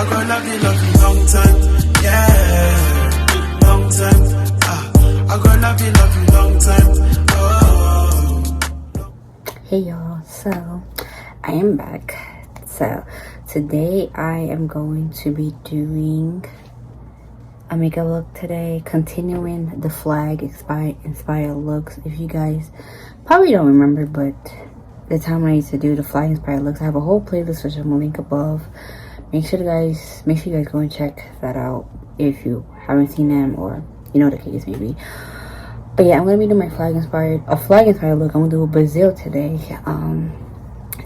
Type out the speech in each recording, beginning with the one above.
I gonna love you long time, yeah, long time. I gonna love you long time. Oh. Hey y'all, so I am back. So today I am going to be doing a makeup look today, continuing the flag inspired looks. If you guys probably don't remember, but the time I used to do the flag inspired looks, I have a whole playlist which I'm gonna link above. Make sure you guys go and check that out if you haven't seen them, or you know the case maybe. But yeah, I'm gonna be doing my flag inspired look. I'm gonna do a Brazil today.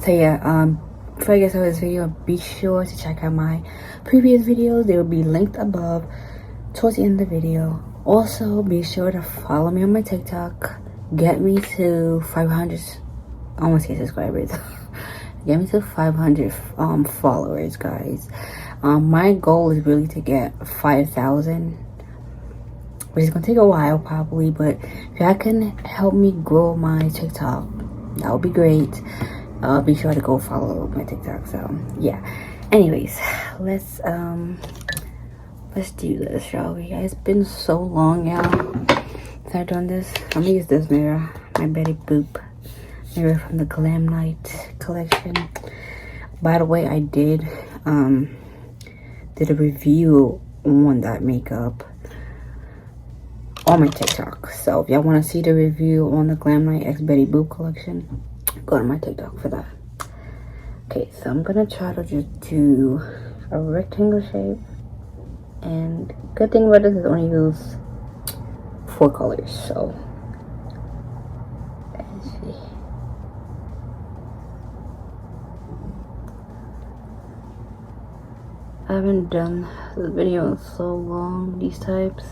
So yeah, before I get started this video, be sure to check out my previous videos. They will be linked above towards the end of the video. Also, be sure to follow me on my TikTok. Get me to 500, I almost say subscribers. Get me to 500 followers, guys. My goal is really to get 5,000, which is gonna take a while probably, but if y'all can help me grow my TikTok, that would be great. Be sure to go follow my TikTok. So yeah, anyways, let's do this, shall we? It's been so long now since I've done this. I'm gonna use this mirror, my Betty Boop mirror from the Glam Night collection. By the way, I did a review on that makeup on my TikTok. So if y'all want to see the review on the Glam Night X Betty Boop collection, go to my TikTok for that. Okay, so I'm gonna try to just do a rectangle shape. And good thing about this is I only use 4 colors, so let's see. I haven't done this video in so long, these types.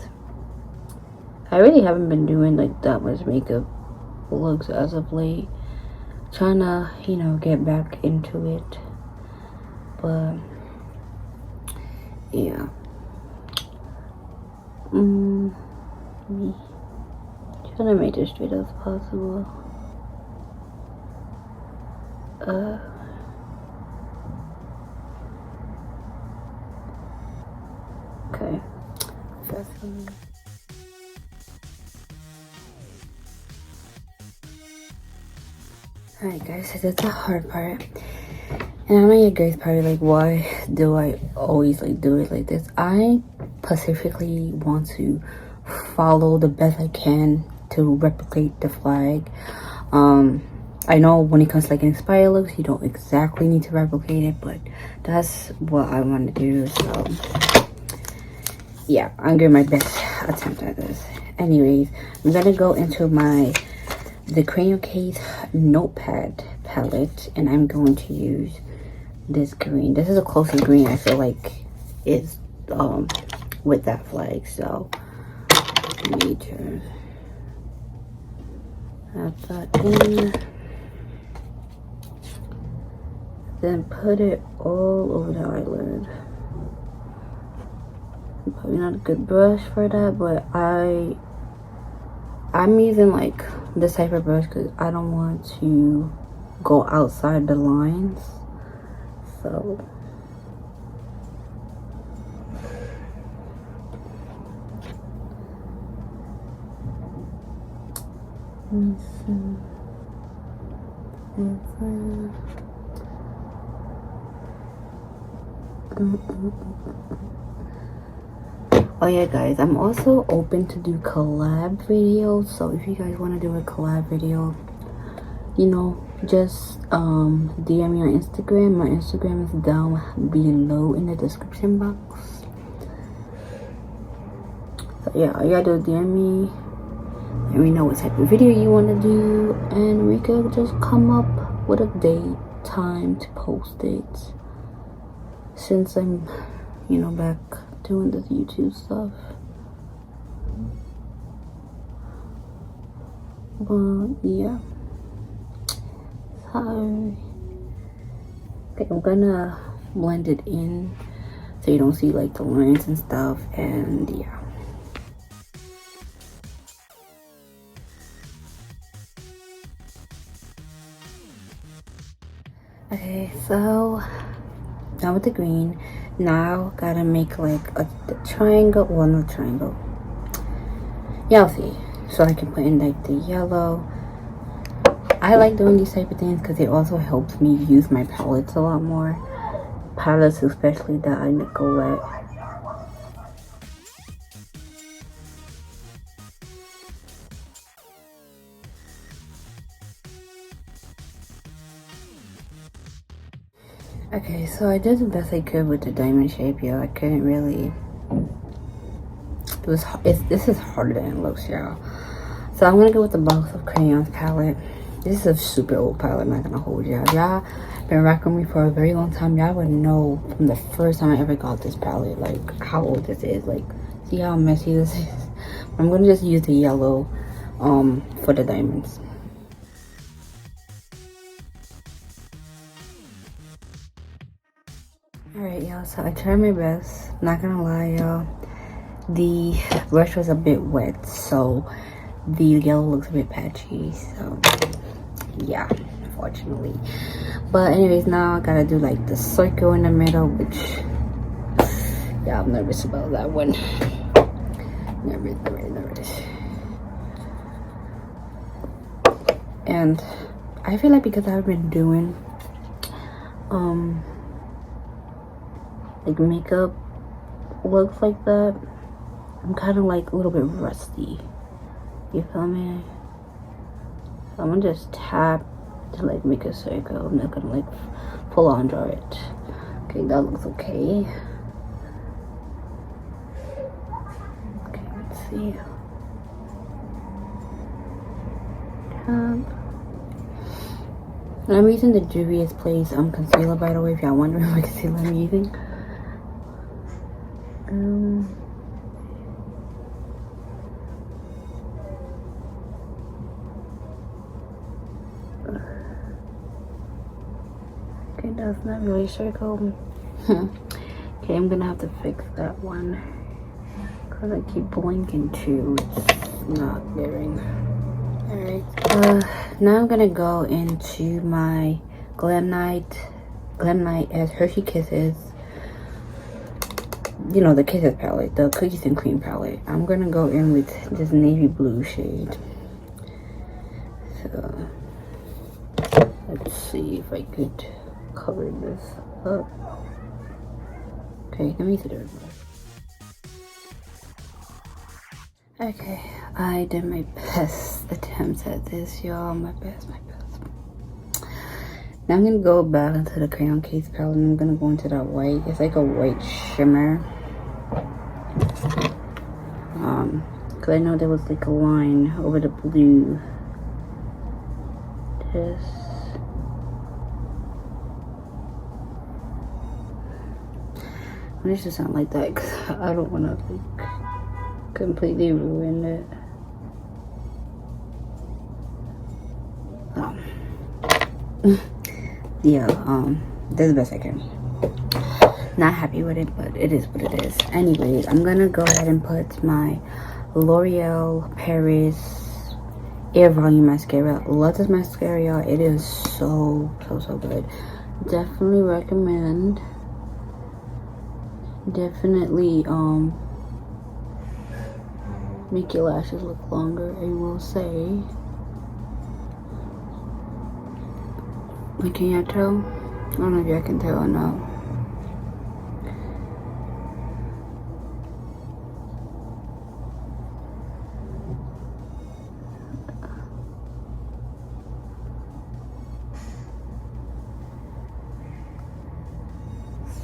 I really haven't been doing like that much makeup looks as of late. Trying to, you know, get back into it. But yeah. Trying to make it as straight as possible. Okay. Alright guys, so that's the hard part. And I know you guys probably like, why do I always like do it like this? I specifically want to follow the best I can to replicate the flag. I know when it comes to like inspired looks, you don't exactly need to replicate it, but that's what I want to do. So yeah, I'm giving my best attempt at this. Anyways, I'm gonna go into the Cranial Case Notepad palette, and I'm going to use this green. This is the closest green I feel like is with that flag, so I need to add that in, then put it all over the eyelid. Probably not a good brush for that, but I'm using like this type of brush because I don't want to go outside the lines. So let me see. Oh yeah guys, I'm also open to do collab videos, so if you guys want to do a collab video, you know, just DM me on Instagram. My Instagram is down below in the description box. So yeah, all you gotta do is DM me, let me know what type of video you want to do, and we could just come up with a date, time to post it, since I'm, you know, back doing this YouTube stuff. But yeah, sorry. Okay, I'm gonna blend it in so you don't see like the lines and stuff, and yeah. Okay, so done with the green. Now gotta make like a triangle. Well, not triangle. Y'all see. So I can put in like the yellow. I like doing these type of things because it also helps me use my palettes a lot more. Palettes, especially that I neglect. Okay, so I did the best I could with the diamond shape, y'all. I couldn't really. This is harder than it looks, y'all. So I'm gonna go with the Box of Crayons palette. This is a super old palette, I'm not gonna hold y'all. Y'all been rocking me for a very long time. Y'all would know from the first time I ever got this palette, like how old this is. Like, see how messy this is? I'm gonna just use the yellow for the diamonds. Alright, y'all, so I tried my best. Not gonna lie, y'all. The brush was a bit wet, so the yellow looks a bit patchy. So, yeah, unfortunately. But anyways, now I gotta do like the circle in the middle, which, yeah, I'm nervous about that one. Nervous. And I feel like because I've been doing, like makeup looks like that, I'm kind of like a little bit rusty. You feel me? So I'm gonna just tap to like make a circle. I'm not gonna like full on draw it. Okay, that looks okay. Okay, let's see. I'm using the Juvia's Place concealer, by the way, if y'all wondering what concealer I'm using. Okay, that's not really circle. Okay, I'm gonna have to fix that one because I keep blinking too. It's not giving. Alright, now I'm gonna go into my Glam Night as Hershey Kisses. You know, the Kisses palette, the Cookies and Cream palette. I'm gonna go in with this navy blue shade. So, let's see if I could cover this up. Okay, let me see the reverse. Okay, I did my best attempt at this, y'all. My best. Now I'm gonna go back into the crayon case palette and I'm gonna go into that white. It's like a white shimmer. Cause I know there was like a line over the blue. This. I need to sound like that because I don't want to like completely ruin it. Yeah, that's the best I can. Not happy with it, but it is what it is. Anyways, I'm gonna go ahead and put my L'Oreal Paris Air Volume Mascara. Love this mascara, y'all. It is so good. Definitely recommend. Definitely make your lashes look longer, I will say. Like, can y'all tell? I don't know if y'all can tell or not.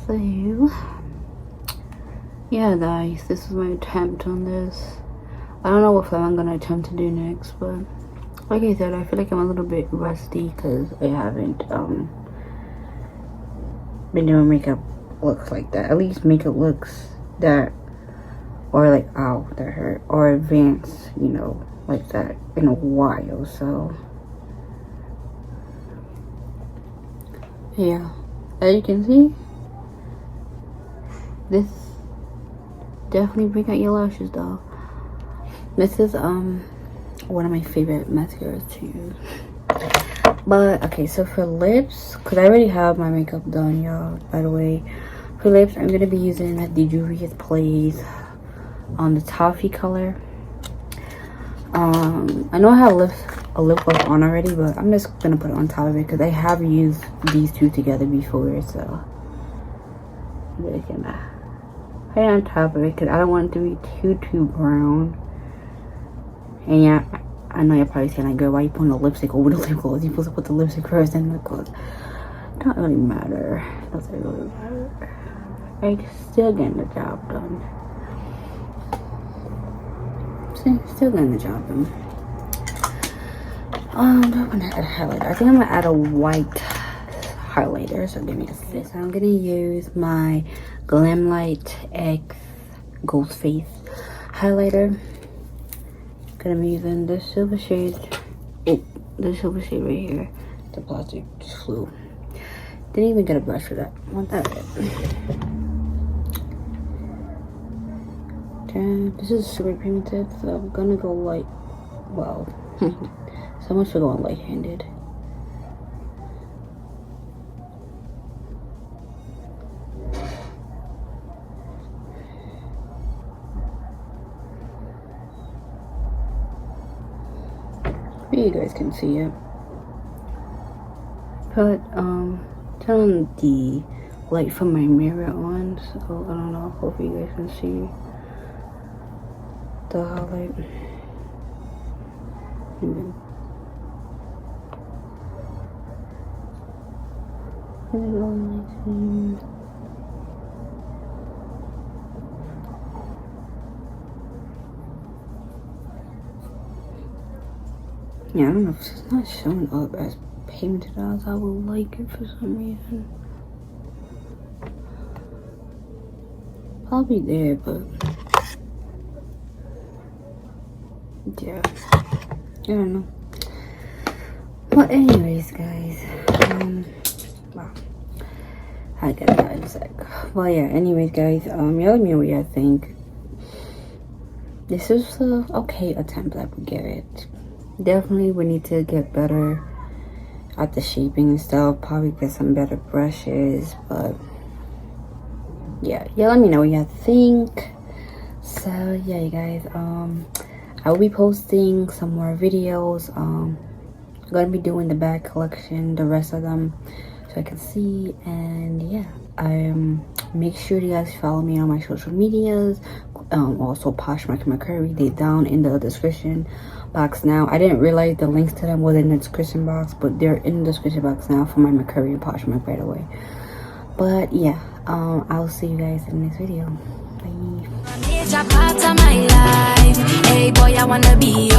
So, yeah guys, this is my attempt on this. I don't know what film I'm gonna attempt to do next, but like I said, I feel like I'm a little bit rusty because I haven't been doing makeup looks like that. At least makeup looks that, or like ow that hurt, or advanced, you know, like that in a while. So yeah, as you can see, this definitely bring out your lashes though. This is one of my favorite mascaras to use. But okay, so for lips, because I already have my makeup done, y'all, by the way. For lips, I'm gonna be using the Juvia's Place on the toffee color. I know I have a lip gloss on already, but I'm just gonna put it on top of it because I have used these two together before, so I'm just gonna put it on top of it because I don't want it to be too brown. And yeah, I know you're probably saying like, girl, why you putting the lipstick over the lip gloss? You're supposed to put the lipstick first and the lip gloss. Don't really matter. Doesn't really matter. I'm still getting the job done. Still getting the job done. I'm gonna add a highlighter. I think I'm gonna add a white highlighter. So give me a sec. So I'm gonna use my Glam Light X Ghost Face highlighter. Gonna be using this silver shade. Oh, this silver shade right here. The plastic just flew. Didn't even get a brush for that. Want that? This is super pigmented, so I'm gonna go light. Wow. So much for going light-handed. You guys can see it. Put turn the light from my mirror on, so I don't know, hopefully you guys can see the highlight. Yeah, I don't know if it's not showing up as pigmented as I would like it for some reason. Probably there, but yeah, I don't know. Well, anyways, guys, wow, I get that in a sec. Well, yeah, anyways, guys, y'all let me know what y'all think. This is a okay attempt I would give it. Definitely we need to get better at the shaping and stuff, probably get some better brushes, but yeah, let me know what y'all think. So yeah, you guys, I will be posting some more videos. I'm gonna be doing the bag collection, the rest of them, so I can see. And yeah, make sure you guys follow me on my social medias. Also Poshmark and McCurry, they down in the description box now. I didn't realize the links to them were in the description box, but they're in the description box now for my McCurry and Poshmark, by the way. But yeah, I'll see you guys in the next video. Bye.